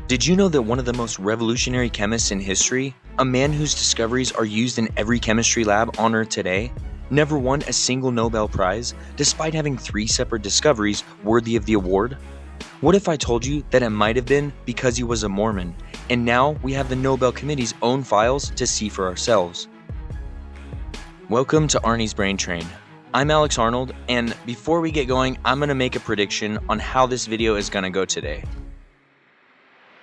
Did you know that one of the most revolutionary chemists in history, a man whose discoveries are used in every chemistry lab on Earth today, never won a single Nobel Prize despite having 3 separate discoveries worthy of the award? What if I told you that it might have been because he was a Mormon, and now we have the Nobel Committee's own files to see for ourselves? Welcome to Arnie's Brain Train. I'm Alex Arnold, and before we get going, I'm going to make a prediction on how this video is going to go today.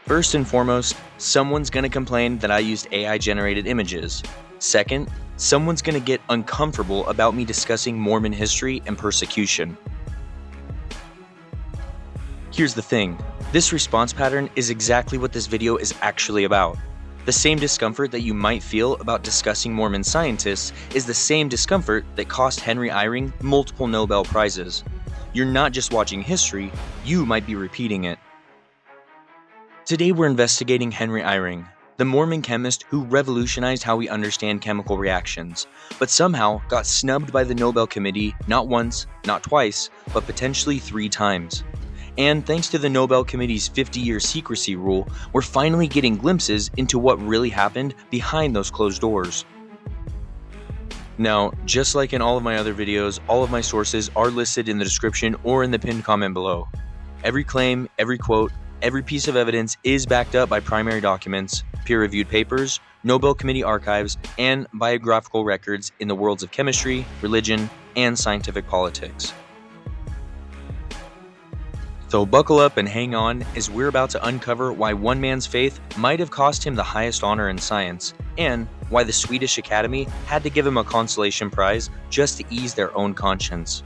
First and foremost, someone's going to complain that I used AI-generated images. Second, someone's going to get uncomfortable about me discussing Mormon history and persecution. Here's the thing, this response pattern is exactly what this video is actually about. The same discomfort that you might feel about discussing Mormon scientists is the same discomfort that cost Henry Eyring multiple Nobel Prizes. You're not just watching history, you might be repeating it. Today we're investigating Henry Eyring, the Mormon chemist who revolutionized how we understand chemical reactions, but somehow got snubbed by the Nobel Committee not once, not twice, but potentially 3 times. And thanks to the Nobel Committee's 50-year secrecy rule, we're finally getting glimpses into what really happened behind those closed doors. Now, just like in all of my other videos, all of my sources are listed in the description or in the pinned comment below. Every claim, every quote, every piece of evidence is backed up by primary documents, peer-reviewed papers, Nobel Committee archives, and biographical records in the worlds of chemistry, religion, and scientific politics. So buckle up and hang on, as we're about to uncover why one man's faith might have cost him the highest honor in science, and why the Swedish Academy had to give him a consolation prize just to ease their own conscience.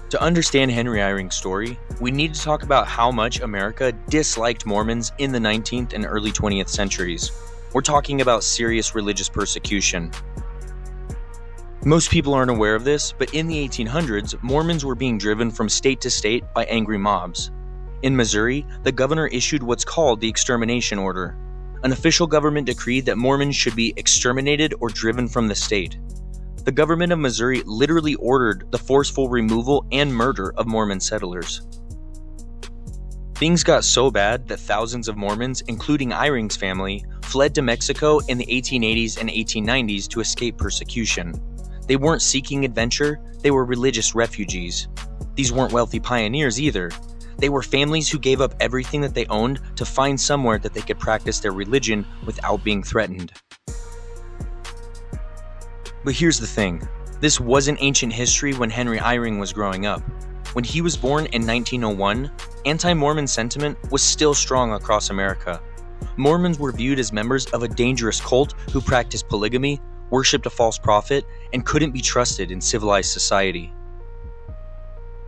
To understand Henry Eyring's story, we need to talk about how much America disliked Mormons in the 19th and early 20th centuries. We're talking about serious religious persecution. Most people aren't aware of this, but in the 1800s, Mormons were being driven from state to state by angry mobs. In Missouri, the governor issued what's called the Extermination Order, an official government decree that Mormons should be exterminated or driven from the state. The government of Missouri literally ordered the forceful removal and murder of Mormon settlers. Things got so bad that thousands of Mormons, including Eyring's family, fled to Mexico in the 1880s and 1890s to escape persecution. They weren't seeking adventure, they were religious refugees. These weren't wealthy pioneers either. They were families who gave up everything that they owned to find somewhere that they could practice their religion without being threatened. But here's the thing, this wasn't ancient history when Henry Eyring was growing up. When he was born in 1901, anti-Mormon sentiment was still strong across America. Mormons were viewed as members of a dangerous cult who practiced polygamy, worshipped a false prophet, and couldn't be trusted in civilized society.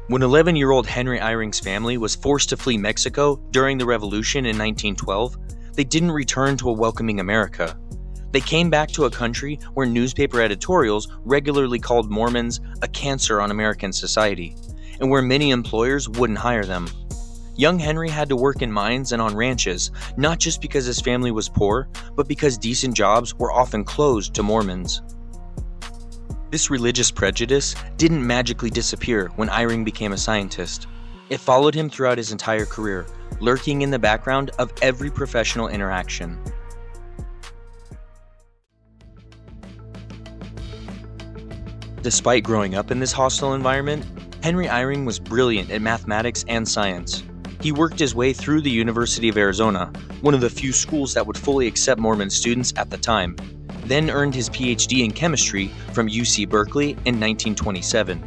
When 11-year-old Henry Eyring's family was forced to flee Mexico during the Revolution in 1912, they didn't return to a welcoming America. They came back to a country where newspaper editorials regularly called Mormons a cancer on American society, and where many employers wouldn't hire them. Young Henry had to work in mines and on ranches, not just because his family was poor, but because decent jobs were often closed to Mormons. This religious prejudice didn't magically disappear when Eyring became a scientist. It followed him throughout his entire career, lurking in the background of every professional interaction. Despite growing up in this hostile environment, Henry Eyring was brilliant at mathematics and science. He worked his way through the University of Arizona, one of the few schools that would fully accept Mormon students at the time, then earned his PhD in chemistry from UC Berkeley in 1927.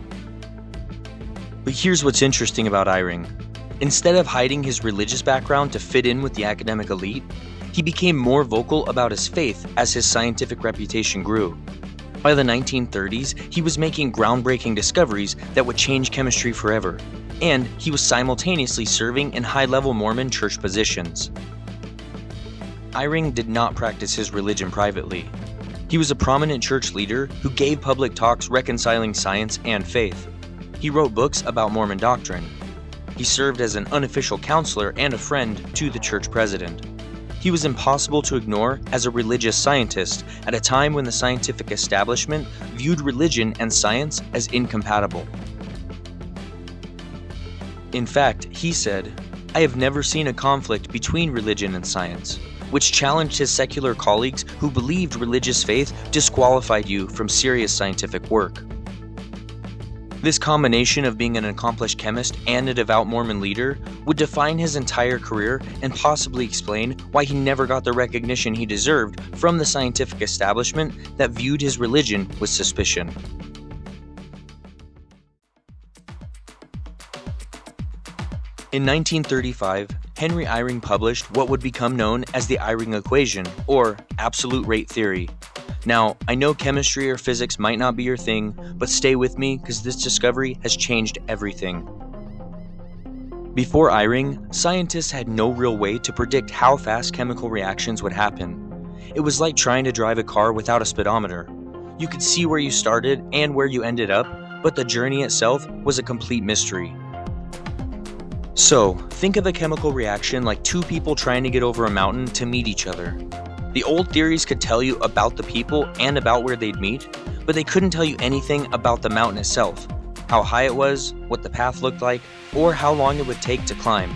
But here's what's interesting about Eyring. Instead of hiding his religious background to fit in with the academic elite, he became more vocal about his faith as his scientific reputation grew. By the 1930s, he was making groundbreaking discoveries that would change chemistry forever, and he was simultaneously serving in high-level Mormon church positions. Eyring did not practice his religion privately. He was a prominent church leader who gave public talks reconciling science and faith. He wrote books about Mormon doctrine. He served as an unofficial counselor and a friend to the church president. He was impossible to ignore as a religious scientist at a time when the scientific establishment viewed religion and science as incompatible. In fact, he said, "I have never seen a conflict between religion and science," which challenged his secular colleagues who believed religious faith disqualified you from serious scientific work. This combination of being an accomplished chemist and a devout Mormon leader would define his entire career and possibly explain why he never got the recognition he deserved from the scientific establishment that viewed his religion with suspicion. In 1935, Henry Eyring published what would become known as the Eyring equation, or absolute rate theory. Now, I know chemistry or physics might not be your thing, but stay with me because this discovery has changed everything. Before Eyring, scientists had no real way to predict how fast chemical reactions would happen. It was like trying to drive a car without a speedometer. You could see where you started and where you ended up, but the journey itself was a complete mystery. So, think of a chemical reaction like two people trying to get over a mountain to meet each other. The old theories could tell you about the people and about where they'd meet, but they couldn't tell you anything about the mountain itself, how high it was, what the path looked like, or how long it would take to climb.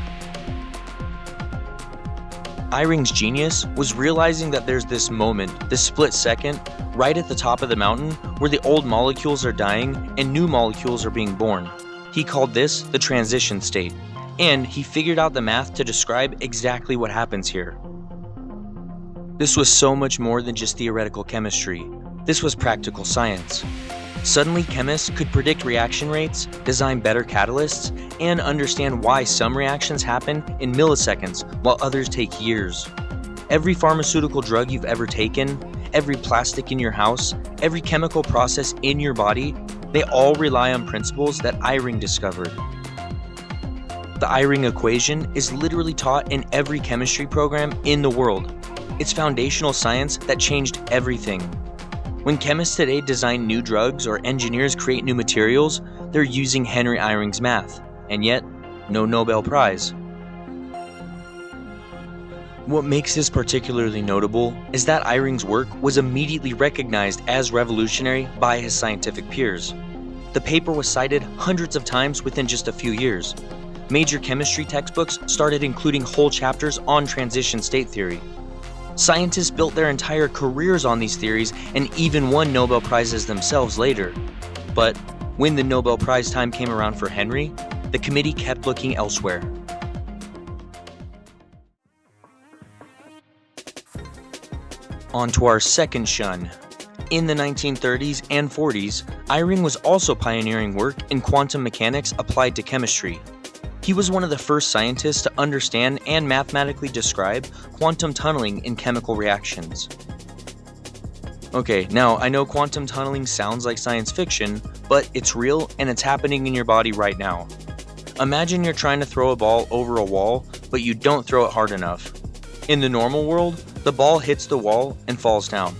Eyring's genius was realizing that there's this moment, this split second, right at the top of the mountain where the old molecules are dying and new molecules are being born. He called this the transition state, and he figured out the math to describe exactly what happens here. This was so much more than just theoretical chemistry. This was practical science. Suddenly, chemists could predict reaction rates, design better catalysts, and understand why some reactions happen in milliseconds while others take years. Every pharmaceutical drug you've ever taken, every plastic in your house, every chemical process in your body, they all rely on principles that Eyring discovered. The Eyring equation is literally taught in every chemistry program in the world. It's foundational science that changed everything. When chemists today design new drugs or engineers create new materials, they're using Henry Eyring's math, and yet, no Nobel Prize. What makes this particularly notable is that Eyring's work was immediately recognized as revolutionary by his scientific peers. The paper was cited hundreds of times within just a few years. Major chemistry textbooks started including whole chapters on transition state theory. Scientists built their entire careers on these theories and even won Nobel Prizes themselves later. But when the Nobel Prize time came around for Henry, the committee kept looking elsewhere. On to our second shun. In the 1930s and 40s, Eyring was also pioneering work in quantum mechanics applied to chemistry. He was one of the first scientists to understand and mathematically describe quantum tunneling in chemical reactions. Okay, now I know quantum tunneling sounds like science fiction, but it's real and it's happening in your body right now. Imagine you're trying to throw a ball over a wall, but you don't throw it hard enough. In the normal world, the ball hits the wall and falls down.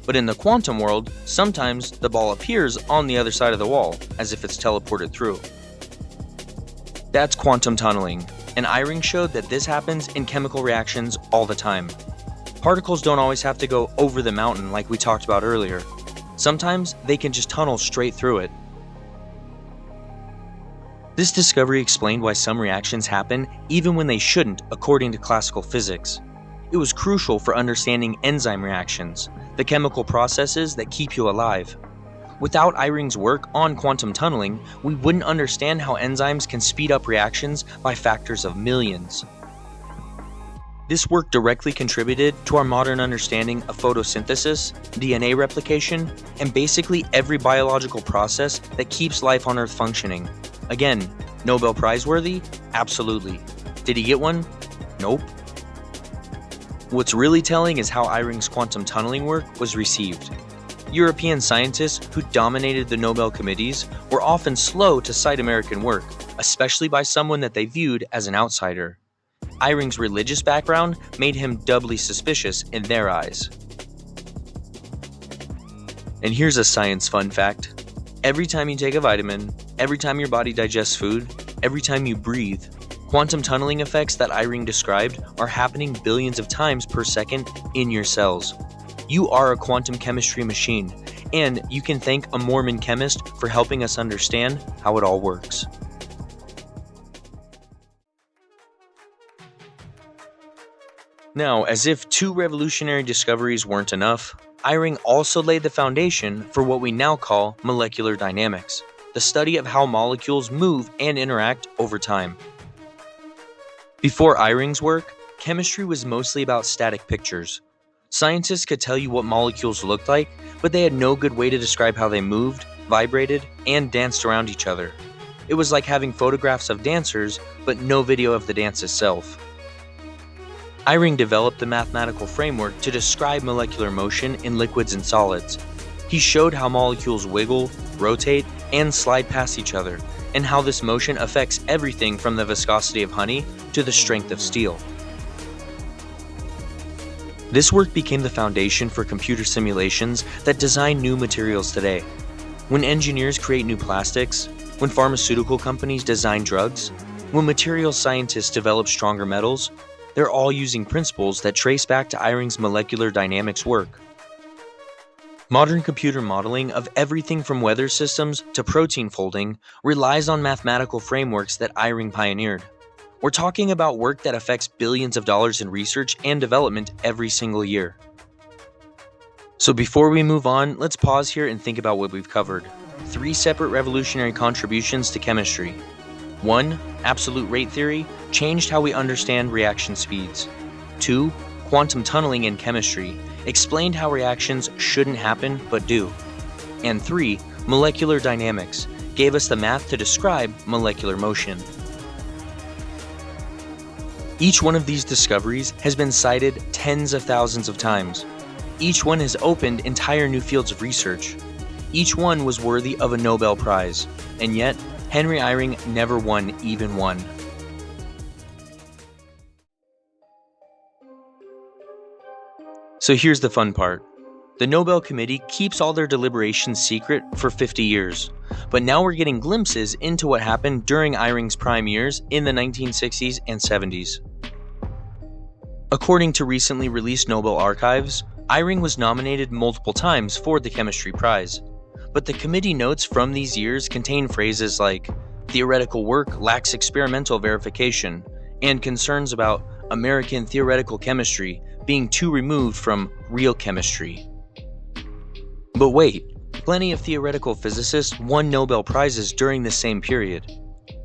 But in the quantum world, sometimes the ball appears on the other side of the wall, as if it's teleported through. That's quantum tunneling, and Eyring showed that this happens in chemical reactions all the time. Particles don't always have to go over the mountain like we talked about earlier. Sometimes they can just tunnel straight through it. This discovery explained why some reactions happen even when they shouldn't according to classical physics. It was crucial for understanding enzyme reactions, the chemical processes that keep you alive. Without Eyring's work on quantum tunneling, we wouldn't understand how enzymes can speed up reactions by factors of millions. This work directly contributed to our modern understanding of photosynthesis, DNA replication, and basically every biological process that keeps life on Earth functioning. Again, Nobel Prize-worthy? Absolutely. Did he get one? Nope. What's really telling is how Eyring's quantum tunneling work was received. European scientists who dominated the Nobel Committees were often slow to cite American work, especially by someone that they viewed as an outsider. Eyring's religious background made him doubly suspicious in their eyes. And here's a science fun fact. Every time you take a vitamin, every time your body digests food, every time you breathe, quantum tunneling effects that Eyring described are happening billions of times per second in your cells. You are a quantum chemistry machine, and you can thank a Mormon chemist for helping us understand how it all works. Now, as if two revolutionary discoveries weren't enough, Eyring also laid the foundation for what we now call molecular dynamics, the study of how molecules move and interact over time. Before Eyring's work, chemistry was mostly about static pictures. Scientists could tell you what molecules looked like, but they had no good way to describe how they moved, vibrated, and danced around each other. It was like having photographs of dancers, but no video of the dance itself. Eyring developed the mathematical framework to describe molecular motion in liquids and solids. He showed how molecules wiggle, rotate, and slide past each other, and how this motion affects everything from the viscosity of honey to the strength of steel. This work became the foundation for computer simulations that design new materials today. When engineers create new plastics, when pharmaceutical companies design drugs, when materials scientists develop stronger metals, they're all using principles that trace back to Eyring's molecular dynamics work. Modern computer modeling of everything from weather systems to protein folding relies on mathematical frameworks that Eyring pioneered. We're talking about work that affects billions of dollars in research and development every single year. So before we move on, let's pause here and think about what we've covered. 3 separate revolutionary contributions to chemistry. 1. Absolute rate theory changed how we understand reaction speeds. 2. Quantum tunneling in chemistry explained how reactions shouldn't happen but do. And 3. Molecular dynamics gave us the math to describe molecular motion. Each one of these discoveries has been cited tens of thousands of times. Each one has opened entire new fields of research. Each one was worthy of a Nobel Prize, and yet Henry Eyring never won even one. So here's the fun part. The Nobel Committee keeps all their deliberations secret for 50 years, but now we're getting glimpses into what happened during Eyring's prime years in the 1960s and 70s. According to recently released Nobel archives, Eyring was nominated multiple times for the Chemistry Prize, but the committee notes from these years contain phrases like, "Theoretical work lacks experimental verification," and concerns about American theoretical chemistry being too removed from real chemistry. But wait, plenty of theoretical physicists won Nobel Prizes during the same period.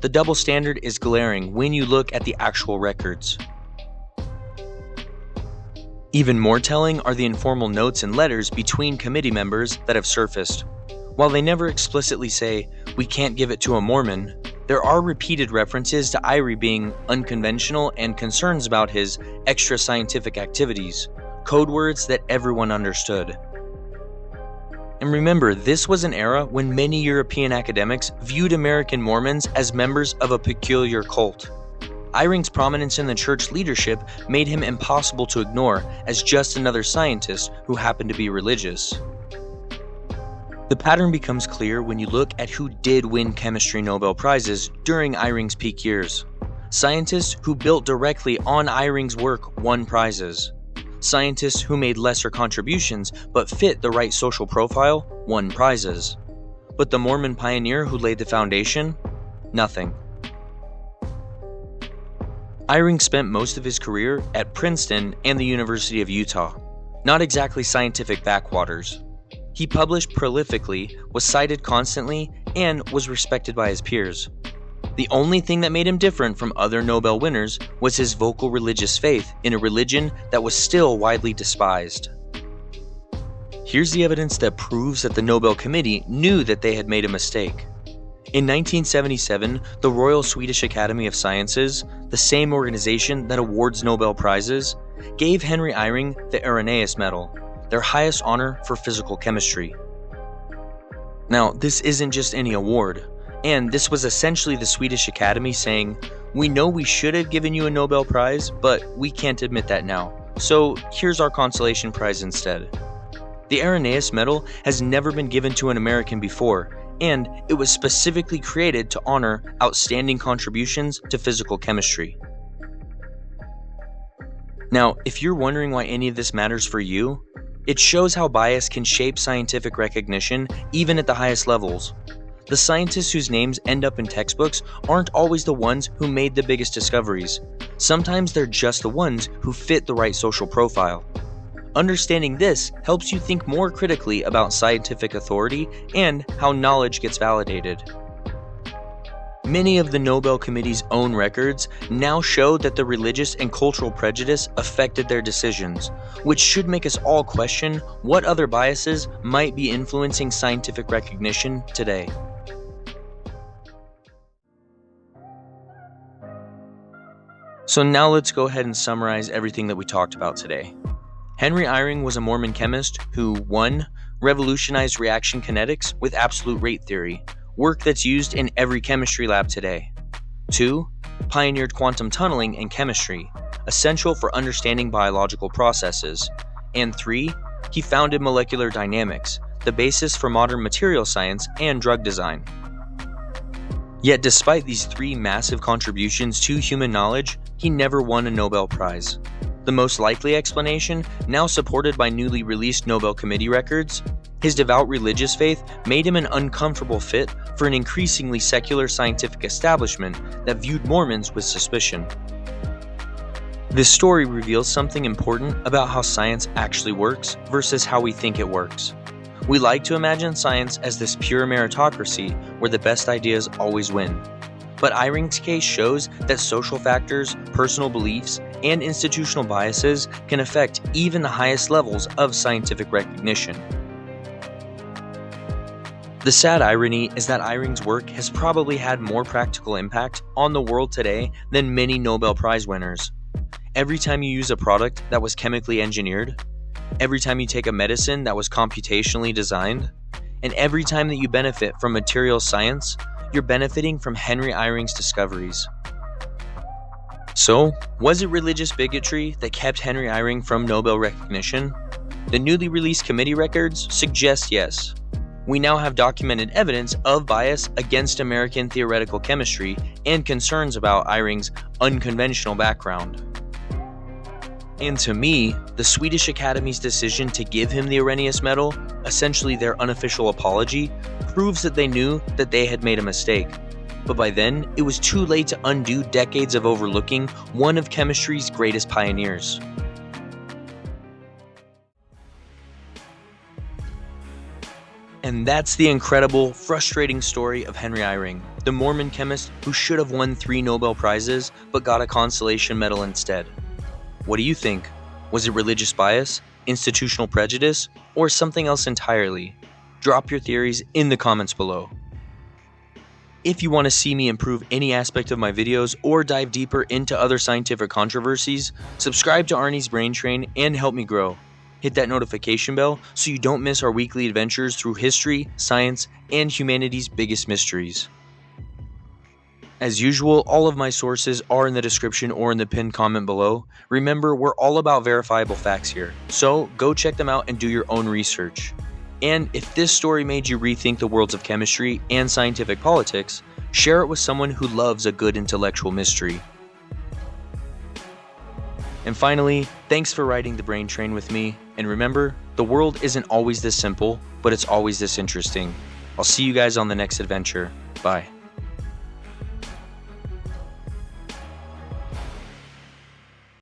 The double standard is glaring when you look at the actual records. Even more telling are the informal notes and letters between committee members that have surfaced. While they never explicitly say, "We can't give it to a Mormon," there are repeated references to Eyring being unconventional and concerns about his extra scientific activities, code words that everyone understood. And remember, this was an era when many European academics viewed American Mormons as members of a peculiar cult. Eyring's prominence in the church leadership made him impossible to ignore as just another scientist who happened to be religious. The pattern becomes clear when you look at who did win chemistry Nobel Prizes during Eyring's peak years. Scientists who built directly on Eyring's work won prizes. Scientists who made lesser contributions but fit the right social profile won prizes. But the Mormon pioneer who laid the foundation? Nothing. Eyring spent most of his career at Princeton and the University of Utah, not exactly scientific backwaters. He published prolifically, was cited constantly, and was respected by his peers. The only thing that made him different from other Nobel winners was his vocal religious faith in a religion that was still widely despised. Here's the evidence that proves that the Nobel Committee knew that they had made a mistake. In 1977, the Royal Swedish Academy of Sciences, the same organization that awards Nobel Prizes, gave Henry Eyring the Irenaeus Medal, their highest honor for physical chemistry. Now, this isn't just any award, and this was essentially the Swedish Academy saying, "We know we should have given you a Nobel Prize, but we can't admit that now, so here's our consolation prize instead." The Irenaeus Medal has never been given to an American before, and it was specifically created to honor outstanding contributions to physical chemistry. Now, if you're wondering why any of this matters for you, it shows how bias can shape scientific recognition even at the highest levels. The scientists whose names end up in textbooks aren't always the ones who made the biggest discoveries. Sometimes they're just the ones who fit the right social profile. Understanding this helps you think more critically about scientific authority and how knowledge gets validated. Many of the Nobel Committee's own records now show that the religious and cultural prejudice affected their decisions, which should make us all question what other biases might be influencing scientific recognition today. So now let's go ahead and summarize everything that we talked about today. Henry Eyring was a Mormon chemist who 1. Revolutionized reaction kinetics with absolute rate theory, work that's used in every chemistry lab today. 2. Pioneered quantum tunneling in chemistry, essential for understanding biological processes. And 3. He founded molecular dynamics, the basis for modern material science and drug design. Yet despite these 3 massive contributions to human knowledge, he never won a Nobel Prize. The most likely explanation, now supported by newly released Nobel Committee records, his devout religious faith made him an uncomfortable fit for an increasingly secular scientific establishment that viewed Mormons with suspicion. This story reveals something important about how science actually works versus how we think it works. We like to imagine science as this pure meritocracy where the best ideas always win. But Eyring's case shows that social factors, personal beliefs, and institutional biases can affect even the highest levels of scientific recognition. The sad irony is that Eyring's work has probably had more practical impact on the world today than many Nobel Prize winners. Every time you use a product that was chemically engineered, every time you take a medicine that was computationally designed, and every time that you benefit from materials science, you're benefiting from Henry Eyring's discoveries. So, was it religious bigotry that kept Henry Eyring from Nobel recognition? The newly released committee records suggest yes. We now have documented evidence of bias against American theoretical chemistry and concerns about Eyring's unconventional background. And to me, the Swedish Academy's decision to give him the Arrhenius Medal, essentially their unofficial apology, proves that they knew that they had made a mistake. But by then, it was too late to undo decades of overlooking one of chemistry's greatest pioneers. And that's the incredible, frustrating story of Henry Eyring, the Mormon chemist who should have won 3 Nobel Prizes but got a consolation medal instead. What do you think? Was it religious bias, institutional prejudice, or something else entirely? Drop your theories in the comments below. If you want to see me improve any aspect of my videos or dive deeper into other scientific controversies, subscribe to Arnie's Brain Train and help me grow. Hit that notification bell so you don't miss our weekly adventures through history, science, and humanity's biggest mysteries. As usual, all of my sources are in the description or in the pinned comment below. Remember, we're all about verifiable facts here, so go check them out and do your own research. And if this story made you rethink the worlds of chemistry and scientific politics, share it with someone who loves a good intellectual mystery. And finally, thanks for riding the brain train with me, and remember, the world isn't always this simple, but it's always this interesting. I'll see you guys on the next adventure. Bye.